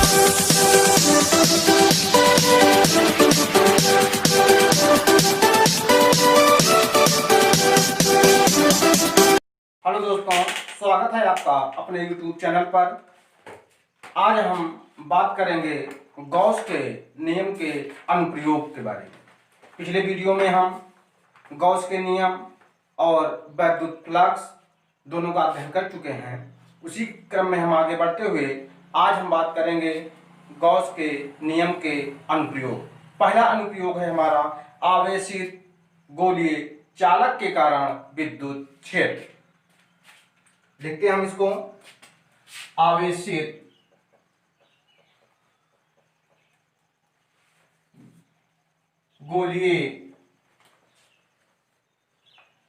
Hello दोस्तों, स्वागत है आपका अपने YouTube चैनल पर। आज हम बात करेंगे गॉस के नियम के अनुप्रयोग के बारे में। पिछले वीडियो में हम गॉस के नियम और वैद्युत फ्लक्स दोनों का अध्ययन कर चुके हैं। उसी क्रम में हम आगे बढ़ते हुए आज हम बात करेंगे गॉस के नियम के अनुप्रयोग। पहला अनुप्रयोग है हमारा आवेशित गोलीय चालक के कारण विद्युत क्षेत्र। देखते हैं हम इसको। आवेशित गोलीय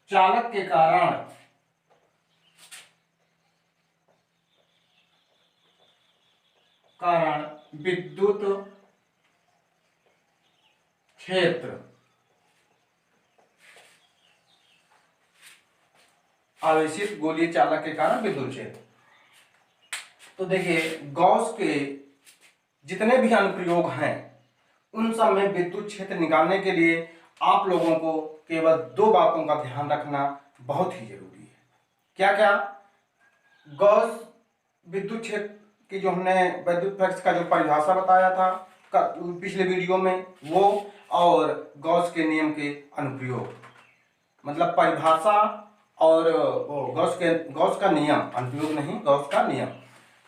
चालक के कारण विद्युत क्षेत्र। आवेशित गोलीय चालक के कारण विद्युत क्षेत्र। तो देखिए, गॉस के जितने भी अनुप्रयोग हैं उन सब में विद्युत क्षेत्र निकालने के लिए आप लोगों को केवल दो बातों का ध्यान रखना बहुत ही जरूरी है। क्या क्या? गॉस विद्युत क्षेत्र की जो हमने वैद्युत फ्लक्स का जो परिभाषा बताया था पिछले वीडियो में, वो और गॉस के नियम के अनुप्रयोग, मतलब परिभाषा और गॉस का नियम, अनुप्रयोग नहीं, गॉस का नियम,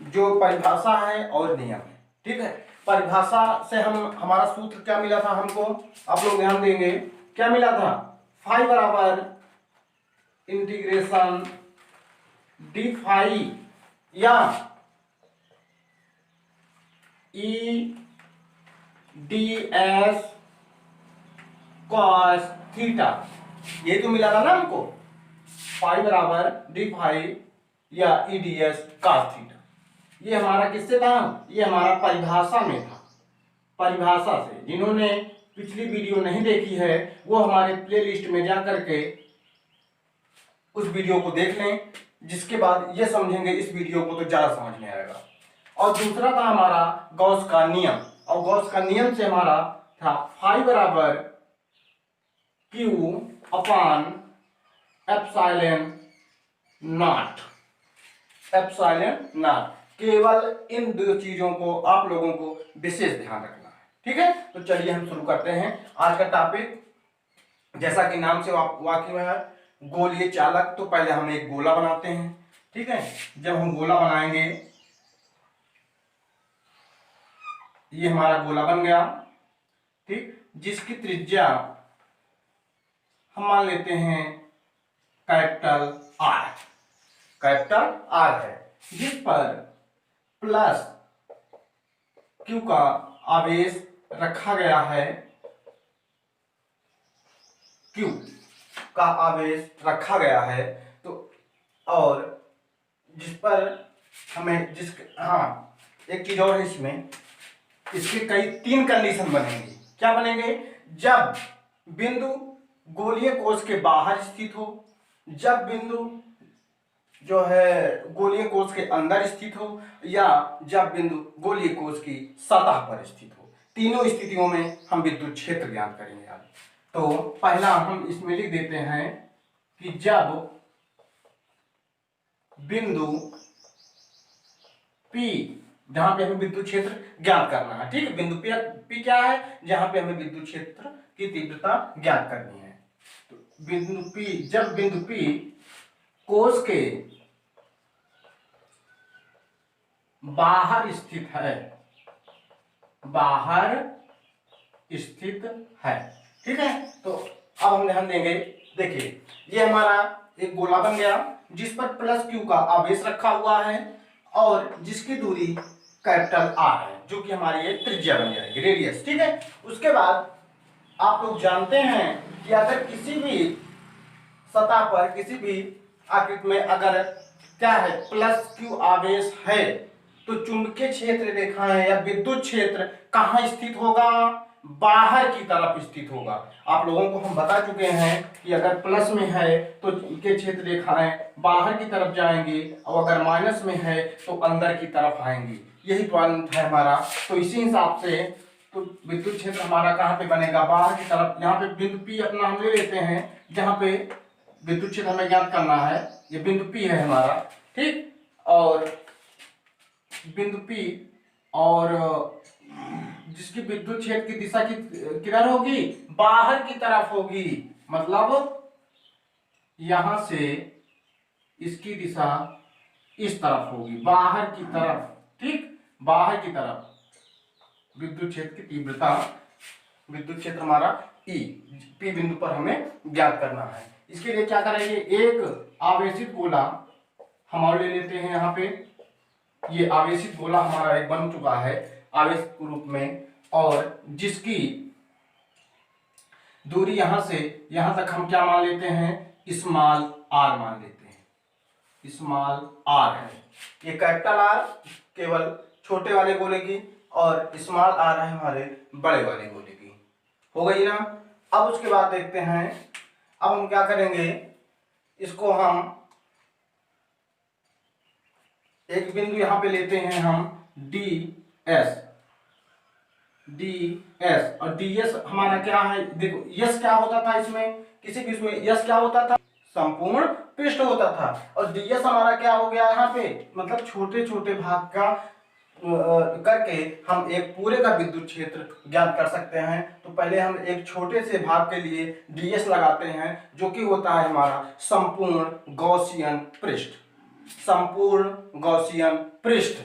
जो परिभाषा है और नियम है। ठीक है, परिभाषा से हमारा सूत्र क्या मिला था हमको, आप लोग ध्यान देंगे। क्या मिला था? फाई बराबर इंटीग्रेशन डी फाई या E D S cos theta, ये तो मिला था ना हमको। फाई बराबर डी फाई या E D S cos theta, ये हमारा किससे था? ये हमारा परिभाषा में था। परिभाषा से जिन्होंने पिछली वीडियो नहीं देखी है वो हमारे प्लेलिस्ट में जा करके उस वीडियो को देख लें, जिसके बाद ये समझेंगे इस वीडियो को तो ज्यादा समझ में आएगा। और दूसरा था हमारा गॉस का नियम, और गॉस का नियम से हमारा था फाई बराबर Q upon epsilon not. Epsilon not, केवल इन दो चीजों को आप लोगों को विशेष ध्यान रखना है। ठीक है, तो चलिए हम शुरू करते हैं आज का टॉपिक। जैसा कि नाम से वाकिफ है, गोलीय चालक। तो पहले हम एक गोला बनाते हैं। ठीक है, जब हम गोला बनाएंगे, ये हमारा गोला बन गया। ठीक, जिसकी त्रिज्या हम मान लेते हैं कैपिटल आर। कैपिटल आर है, जिस पर प्लस क्यू का आवेश रखा गया है। क्यू का आवेश रखा गया है, तो और जिस पर हमें एक चीज और है इसमें, इसके कई तीन कंडीशन बनेंगे। क्या बनेंगे? जब बिंदु गोलीय कोश के बाहर स्थित हो, जब बिंदु जो है गोलीय कोश के अंदर स्थित हो, या जब बिंदु गोलीय कोश की सतह पर स्थित हो। तीनों स्थितियों में हम विद्युत क्षेत्र ज्ञात करेंगे आज। तो पहला हम इसमें लिख देते हैं कि जब बिंदु P, जहां पे हमें विद्युत क्षेत्र ज्ञात करना है। ठीक है, बिंदु P क्या है? जहां पे हमें विद्युत क्षेत्र की तीव्रता ज्ञात करनी है। तो बिंदु P, जब बिंदु P कोश के बाहर स्थित है, बाहर स्थित है। ठीक है, तो अब हम ध्यान देंगे। देखिए, ये हमारा एक गोला बन गया जिस पर प्लस क्यू का आवेश रखा हुआ है और जिसकी दूरी कैपिटल आर है, जो कि हमारी एक त्रिज्या बन जाएगी, रेडियस। ठीक है, उसके बाद आप लोग जानते हैं कि अगर किसी भी सतह पर, किसी भी आकृति में अगर क्या है, प्लस क्यू आवेश है, तो चुंबकीय क्षेत्र रेखाएं या विद्युत क्षेत्र कहाँ स्थित होगा? बाहर की तरफ स्थित होगा। आप लोगों को हम बता चुके हैं कि अगर प्लस में है तो चुंबकीय क्षेत्र रेखाएं बाहर की तरफ जाएंगी, और अगर माइनस में है तो अंदर की तरफ आएंगी। यही पॉइंट है हमारा। तो इसी हिसाब से तो विद्युत क्षेत्र हमारा कहाँ पे बनेगा, बाहर की तरफ। यहाँ पे बिंदु P अपना हम ले लेते हैं, जहाँ पे विद्युत क्षेत्र हमें ज्ञात करना है। ये बिंदु P है हमारा, ठीक। और बिंदु P और जिसकी विद्युत क्षेत्र की दिशा की किधर होगी, बाहर की तरफ होगी। मतलब यहां से इसकी दिशा इस तरफ होगी, बाहर की तरफ, ठीक। बाहर की तरफ विद्युत क्षेत्र की तीव्रता, विद्युत क्षेत्र हमारा E P बिंदु पर हमें ज्ञात करना है। इसके लिए क्या करेंगे, एक आवेशित गोला हम और ले लेते हैं। यहाँ पे ये आवेशित गोला हमारा एक बन चुका है आवेश के रूप में, और जिसकी दूरी यहां से यहां तक हम क्या मान लेते हैं, स्मॉल r मान लेते हैं। स्मॉल r है ये, कैपिटल R केवल छोटे वाले गोले की और स्मॉल r है हमारे बड़े वाले गोले की। हो गई ना। अब उसके बाद देखते हैं, अब हम क्या करेंगे, इसको हम एक बिंदु यहां पे लेते हैं हम ds, और ds हमारा क्या है, देखो यस क्या होता था इसमें, किसी भी इसमें यस क्या होता था, संपूर्ण पृष्ठ होता था। और ds हमारा क्या हो गया यहाँ पे, मतलब छोटे छोटे भाग का करके हम एक पूरे का विद्युत क्षेत्र ज्ञात कर सकते हैं। तो पहले हम एक छोटे से भाग के लिए ds लगाते हैं, जो कि होता है हमारा संपूर्ण गॉसियन पृष्ठ, संपूर्ण गॉसियन पृष्ठ,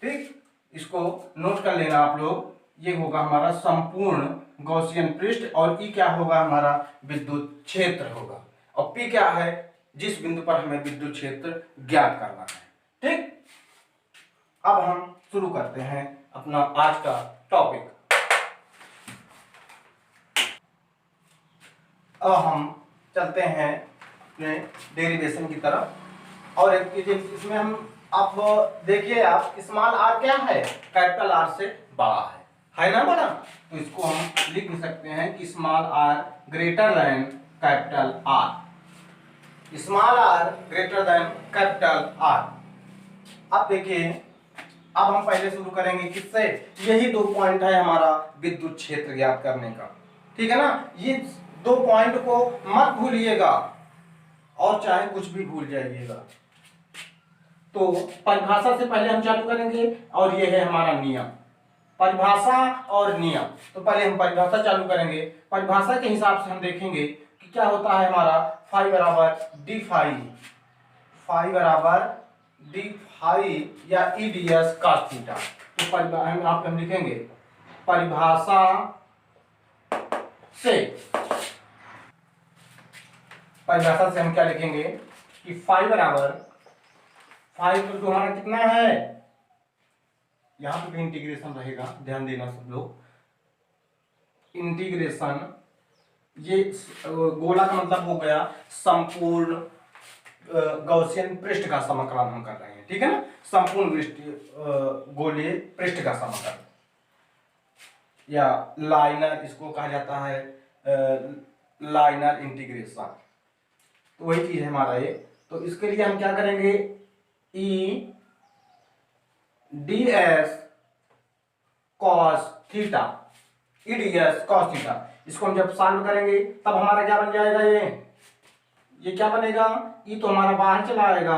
ठीक। इसको नोट कर लेना आप लोग, ये होगा हमारा संपूर्ण गॉसियन पृष्ठ, और ई क्या होगा, हमारा विद्युत क्षेत्र होगा। और पी क्या है, जिस बिंदु पर हमें विद्युत क्षेत्र ज्ञात करना है, ठीक। अब हम शुरू करते हैं अपना आज का टॉपिक। अब हम चलते हैं अपने डेरिवेशन की तरफ, और एक चीज इसमें हम, आप देखिए, आप स्मॉल r क्या है, कैपिटल R से बड़ा है ना बड़ा। तो इसको हम लिख भी सकते हैं कि small r greater than capital R, small r greater than capital R। अब देखिए, अब हम पहले शुरू करेंगे किससे, यही 2 पॉइंट है हमारा विद्युत क्षेत्र ज्ञात करने का, ठीक है ना। ये 2 पॉइंट को मत भूलिएगा, और चाहे कुछ भी भूल जाइएगा। तो परिभाषा से पहले हम चालू करेंगे, और ये है हमारा नियम, परिभाषा और नियम। तो पहले हम परिभाषा चालू करेंगे। परिभाषा के हिसाब से हम देखेंगे कि क्या होता है हमारा, फाई बराबर डी फाई, फाई बराबर डी फाई या E D S cos theta. तो हम लिखेंगे परिभाषा से, परिभाषा से हम क्या लिखेंगे कि फाई बराबर, फाई तो हमारा कितना है, यहां पे भी इंटीग्रेशन रहेगा, ध्यान देना सब लोग। इंटीग्रेशन, ये गोला का मतलब हो गया संपूर्ण गॉसियन पृष्ठ का समाकलन हम कर रहे हैं, ठीक है ना। संपूर्ण गोलीय पृष्ठ का समाकलन, या लाइनर इसको कहा जाता है, लाइनर इंटीग्रेशन। तो वही चीज है हमारा ये। तो इसके लिए हम क्या करेंगे, E D S cos theta, E D S cos theta, इसको हम जब सॉल्व करेंगे तब हमारा क्या बन जाएगा, ये क्या बनेगा, ई तो हमारा बाहर चला आएगा,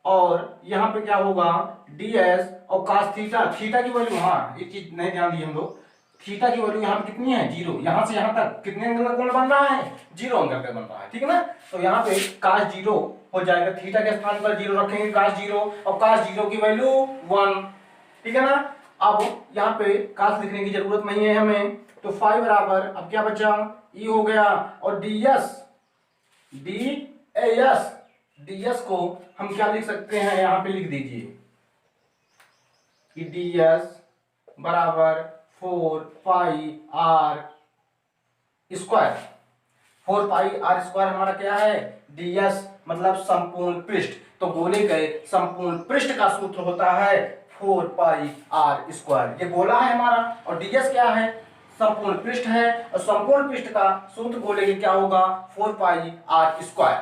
और यहाँ पे क्या होगा, डी एस और कॉस थीटा, थीटा की वैल्यू, हाँ एक चीज नहीं ध्यान दिए हम लोग, थीटा की वैल्यू यहाँ पे कितनी है, 0। यहाँ से यहाँ तक कितने एंगल का कोण बन रहा है, 0 एंगल का बन रहा है, ठीक है ना। तो यहाँ पे cos 0 हो जाएगा, थीटा के स्थान पर 0 रखेंगे, cos 0, और cos 0 की वैल्यू 1, ठीक है ना। अब यहाँ पे cos लिखने की जरूरत नहीं है हमें, तो फाई बराबर, अब क्या बचा, ई हो गया, और ds को हम क्या लिख सकते हैं, यहाँ पे लिख दीजिए कि ds बराबर 4 पाई r स्क्वायर, 4 पाई r स्क्वायर हमारा क्या है, ds मतलब संपूर्ण पृष्ठ। तो गोले के संपूर्ण पृष्ठ का सूत्र होता है 4 पाई r स्क्वायर, ये गोला है हमारा, और ds क्या है, संपूर्ण पृष्ठ है, और संपूर्ण पृष्ठ का सूत्र गोले के क्या होगा, 4 पाई r स्क्वायर,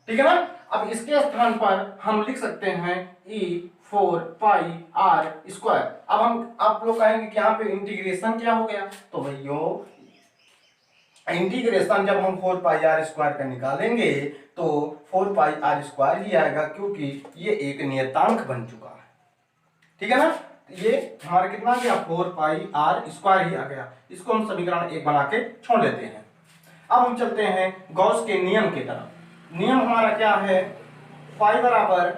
ठीक है ना। अब इसके स्थान पर हम लिख सकते हैं e 4 पाई आर स्क्वायर। अब हम आप लोग कहेंगे कि यहाँ पे इंटीग्रेशन क्या हो गया, तो भैया इंटीग्रेशन जब हम 4 पाई आर स्क्वायर का निकालेंगे तो 4 पाई आर स्क्वायर ही आएगा, क्योंकि ये एक नियतांक बन चुका है। ठीक है ना, ये हमारा कितना आ गया 4 पाई आर स्क्वायर ही आ गया। इसको हम समीकरण 1 बना के छोड़ देते हैं। अब हम चलते हैं गॉस के नियम की तरफ। नियम हमारा क्या है, फाई बराबर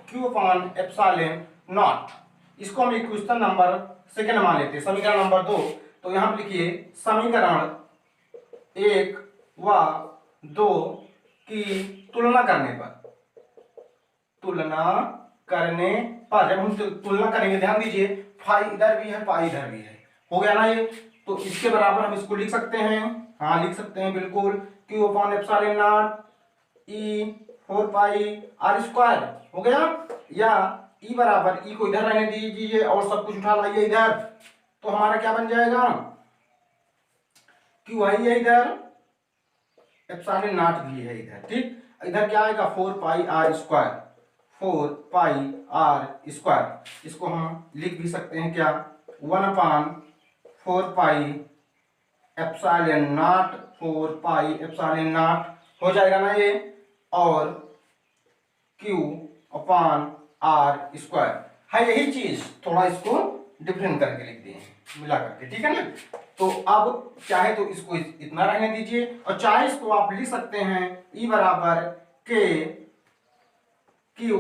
क्यू अपॉन एप्सिलॉन नॉट। इसको हम इक्वेशन नंबर सेकंड मान लेते हैं, समीकरण नंबर 2। तो यहां पर लिखिए समीकरण 1 व 2 की तुलना करने पर जब हम तुलना करेंगे, ध्यान दीजिए फाई इधर भी है पाई इधर भी है, हो गया ना ये, तो इसके बराबर हम इसको लिख सकते हैं। हाँ लिख सकते हैं बिल्कुल, Q upon epsilon naught E 4 pi are square हो गया, या ई बराबर ई को इधर रहने दीजिए और सब कुछ उठा लाइए इधर, तो हमारा क्या बन जाएगा, क्यू आई है इधर, एप्सिलॉन नॉट भी है इधर। ठीक, इधर क्या आएगा 4 pi are square, 4 pi are square. इसको हम लिख भी सकते हैं क्या, 1 upon 4 pi epsilon naught, 4 pi epsilon naught हो जाएगा ना ये, और Q अपान आर स्क्वायर है यही चीज, थोड़ा इसको डिफरेंट करके लिख दिए मिला करके। ठीक है ना, तो अब चाहे तो इसको इतना रहने दीजिए, और चाहे इसको आप लिख सकते हैं E बराबर के क्यू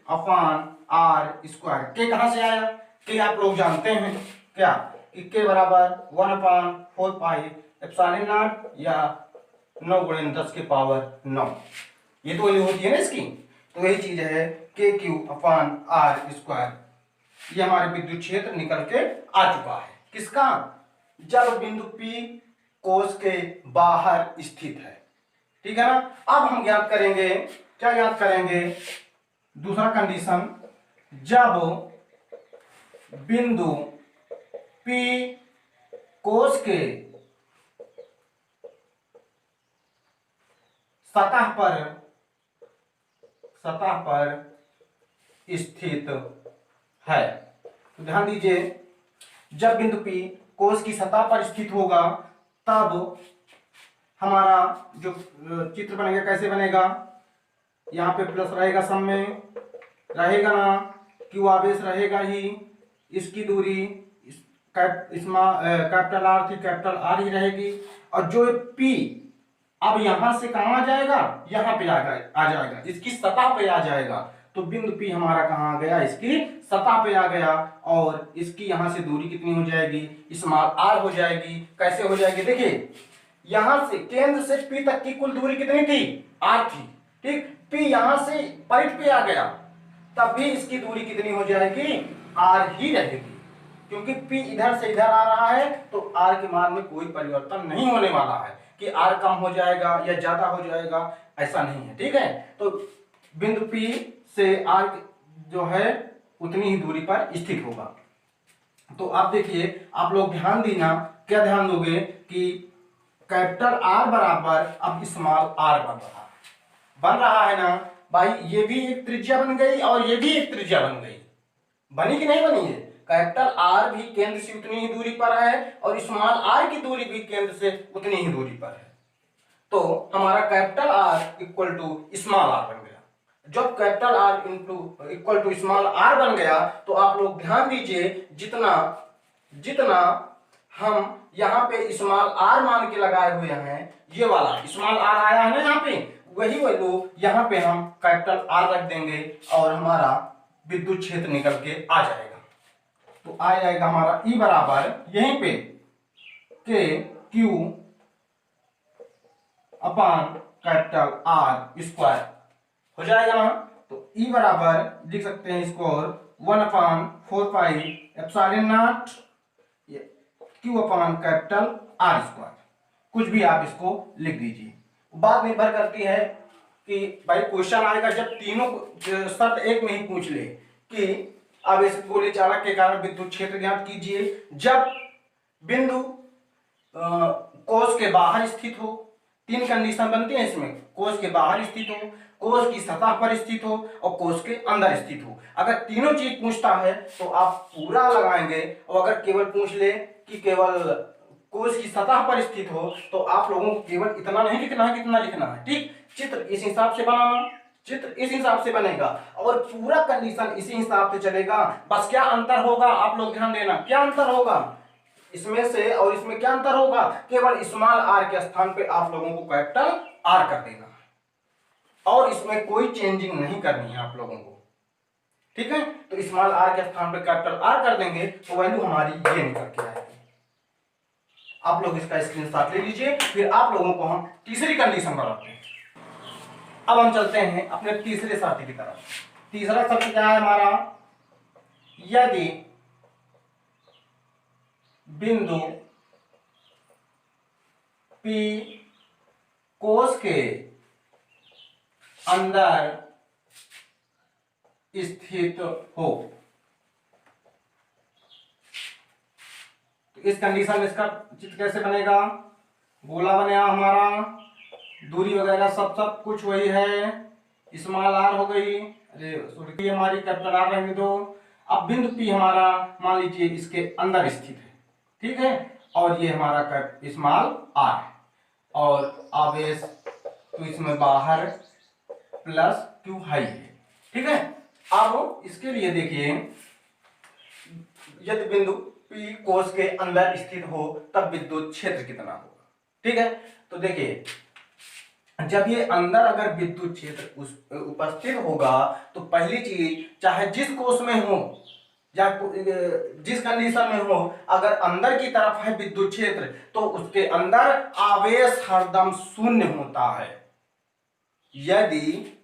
अपान आर स्क्वायर। के कहां से आया, के आप लोग जानते हैं क्या, कि के बराबर 1 अपान 4 पाई एप्सिलॉन नॉट, या 9 गुणन 10 के पावर 9, ये तो वैल्यू होती है ना इसकी। तो यही चीज है के क्यू अपान आर स्क्वायर। ये हमारे विद्युत क्षेत्र निकल के आ चुका है, किसका, जब बिंदु P कोश के बाहर स्थित है। ठीक है ना, अब हम ज्ञात करेंगे, क्या ज्ञात करेंगे, दूसरा कंडीशन, जब बिंदु P कोश के सतह पर स्थित है। तो ध्यान दीजिए, जब बिंदु P कोश की सतह पर स्थित होगा तब हमारा जो चित्र बनेगा कैसे बनेगा, यहाँ पे प्लस रहेगा, सब में रहेगा ना, क्यू आवेश रहेगा ही, इसकी दूरी कैपिटल आर थी, कैपिटल आर ही रहेगी, और जो P अब यहां से कहां आ जाएगा, यहां पे आ जाएगा, इसकी सतह पे आ जाएगा। तो बिंदु P हमारा कहां आ गया, इसकी सतह पे आ गया, और इसकी यहां से दूरी कितनी हो जाएगी, स्मॉल r हो जाएगी। कैसे हो जाएगी, देखिए यहां से केंद्र से P तक की कुल दूरी कितनी थी, r थी। ठीक, P यहां से पॉइंट पे आ गया, तब भी इसकी दूरी कितनी हो जाएगी, r ही रहेगी, क्योंकि P इधर से इधर आ रहा है, तो r के मान में कोई परिवर्तन नहीं होने वाला है कि r कम हो जाएगा या ज्यादा हो जाएगा, ऐसा नहीं है। ठीक है, तो बिंदु P से r जो है उतनी ही दूरी पर स्थित होगा। तो आप देखिए, आप लोग ध्यान देना, क्या ध्यान दोगे कि कैपिटल R बराबर अब स्मॉल r बन रहा है ना भाई, ये भी एक त्रिज्या बन गई और ये भी एक त्रिज्या बन गई, बनी कि नहीं बनी है, कैपिटल R भी केंद्र से उतनी ही दूरी पर है और स्मॉल r की दूरी भी केंद्र से उतनी ही दूरी पर है। तो हमारा capital R equal to small r बन गया। जब capital R equal to small r बन गया, तो आप लोग ध्यान दीजिए, जितना हम यहाँ पे स्मॉल r मान के लगाए हुए हैं, ये वाला स्मॉल r आया है ना यहाँ पे, वही वैल्यू यहाँ पे हम कैपिटल R रख देंगे और हमारा विद्युत क्षेत्र निकल के आ जाएगा। तो आ जाएगा हमारा E बराबर यहीं पे के क्यू अपान कैपिटल R स्क्वायर हो जाएगा ना। तो E बराबर लिख सकते हैं इसको, 1 upon 4 pi epsilon not Q upon capital R square, कुछ भी आप इसको लिख दीजिए। बात निर्भर करती है कि भाई क्वेश्चन आएगा जब तीनों शर्त एक में ही पूछ ले कि आवेश गोले चालक के कारण विद्युत क्षेत्र ज्ञात कीजिए जब बिंदु कोश के बाहर स्थित हो, तीन कंडीशन बनती है इसमें, कोश के बाहर स्थित हो, कोश की सतह पर स्थित हो और कोश के अंदर स्थित हो। अगर तीनों चीज पूछता है तो आप पूरा लगाएंगे, और अगर केवल पूछ ले कि केवल कोश की सतह पर स्थित हो तो आप लोगों को केवल इतना नहीं लिखना है, कितना लिखना है, ठीक। चित्र इस हिसाब से बनाना, चित्र इस हिसाब से बनेगा और पूरा कंडीशन इसी हिसाब से चलेगा। बस क्या अंतर होगा, आप लोग ध्यान देना, क्या अंतर होगा इसमें से और इसमें, क्या अंतर होगा, केवल स्मॉल आर के स्थान पे आप लोगों को कैपिटल आर कर देना और इसमें कोई चेंजिंग नहीं करनी है आप लोगों को, ठीक है। तो स्मॉल आर के स्थान पे कैपिटल आर कर देंगे तो वैल्यू हमारी ये निकल के आएगी। आप लोग इसका स्क्रीनशॉट ले लीजिए, फिर आप लोगों को हम तीसरी कंडीशन बताते हैं। अब हम चलते हैं अपने तीसरे शर्त की तरफ। तीसरा शर्त क्या है हमारा, यदि बिंदु P कोश के अंदर स्थित हो, तो इस कंडीशन में इसका चित्र कैसे बनेगा, गोला बनेगा हमारा, दूरी वगैरह सब कुछ वही है, स्मॉल आर हो गई, अरे सॉरी हमारी कैपिटल आर रहने दो। अब बिंदु P हमारा मान लीजिए इसके अंदर स्थित है, ठीक है, और ये हमारा स्मॉल आर है और आवेश तो इसमें बाहर प्लस क्यू हाई है, ठीक है। अब इसके लिए देखिए, यदि बिंदु P कोश के अंदर स्थित हो तब विद्युत क्षेत्र कितना होगा, ठीक है। तो देखिए जब ये अंदर अगर विद्युत क्षेत्र उपस्थित होगा तो पहली चीज, चाहे जिस कोश में हो या जिस कंडीशन में हो, अगर अंदर की तरफ है विद्युत क्षेत्र तो उसके अंदर आवेश हरदम शून्य होता है। यदि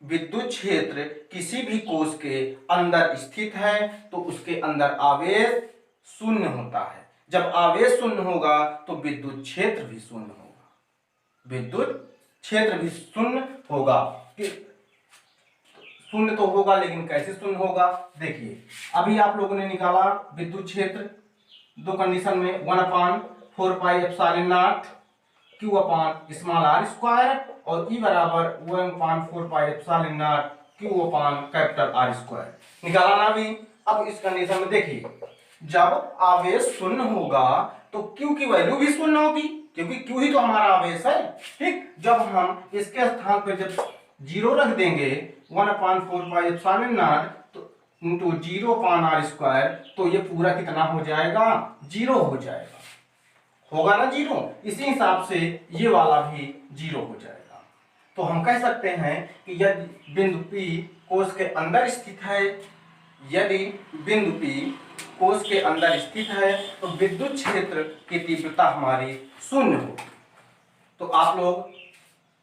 विद्युत क्षेत्र किसी भी कोश के अंदर स्थित है तो उसके अंदर आवेश शून्य होता है। जब आवेश शून्य होगा तो विद्युत क्षेत्र भी शून्य होगा, विद्युत क्षेत्र भी शून्य होगा। शून्य तो होगा लेकिन कैसे शून्य होगा, देखिए अभी आप लोगों ने निकाला विद्युत क्षेत्र दो कंडीशन में 1/4 पाई epsilon not Q upon small r square और E बराबर 1/4 पाई epsilon not Q upon capital R square निकाला ना अभी। अब इस कंडीशन में देखिए जब आवेश शून्य होगा तो Q की वैल्यू भी शून्य होगी क्योंकि Q ही तो हमारा आवेश है, ठीक। जब हम इसके स्थान पर जब जीरो रख देंगे 1/4 पाई एप्सिलॉन नॉट तो इंटू 0 अपॉन r स्क्वायर, तो ये पूरा कितना हो जाएगा, जीरो हो जाएगा, होगा ना जीरो। इसी हिसाब से ये वाला भी जीरो हो जाएगा। तो हम कह सकते हैं कि यदि बिंदु P कोश के अंदर स्थित है, यदि बिंदु P कोश के अंदर स्थित है तो विद्युत क्षेत्र की तीव्रता हमारी शून्य हो। तो आप लोग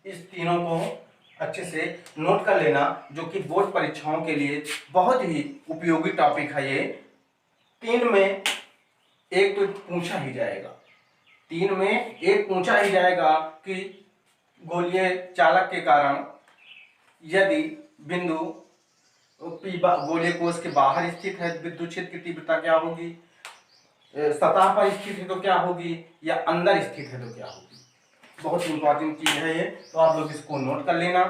इस तीनों को अच्छे से नोट कर लेना, जो कि बोर्ड परीक्षाओं के लिए बहुत ही उपयोगी टॉपिक है। ये तीन में एक तो पूछा ही जाएगा, तीन में एक पूछा ही जाएगा कि गोलीय चालक के कारण यदि बिंदु P गोलीय कोश के बाहर स्थित है विद्युत क्षेत्र की तीव्रता क्या होगी, सतह पर स्थित है तो क्या होगी, या अंदर स्थित है तो क्या होगी। बहुत इंपॉर्टेंट चीज है ये, तो आप लोग इसको नोट कर लेना।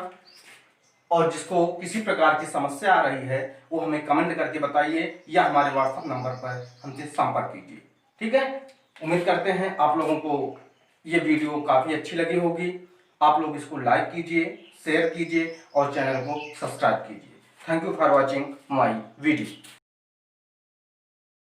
और जिसको किसी प्रकार की समस्या आ रही है वो हमें कमेंट करके बताइए या हमारे व्हाट्सएप नंबर पर हमसे संपर्क कीजिए, ठीक है। उम्मीद करते हैं आप लोगों को ये वीडियो काफ़ी अच्छी लगी होगी। आप लोग इसको लाइक कीजिए, शेयर कीजिए और चैनल को सब्सक्राइब कीजिए। Thank you for watching my video.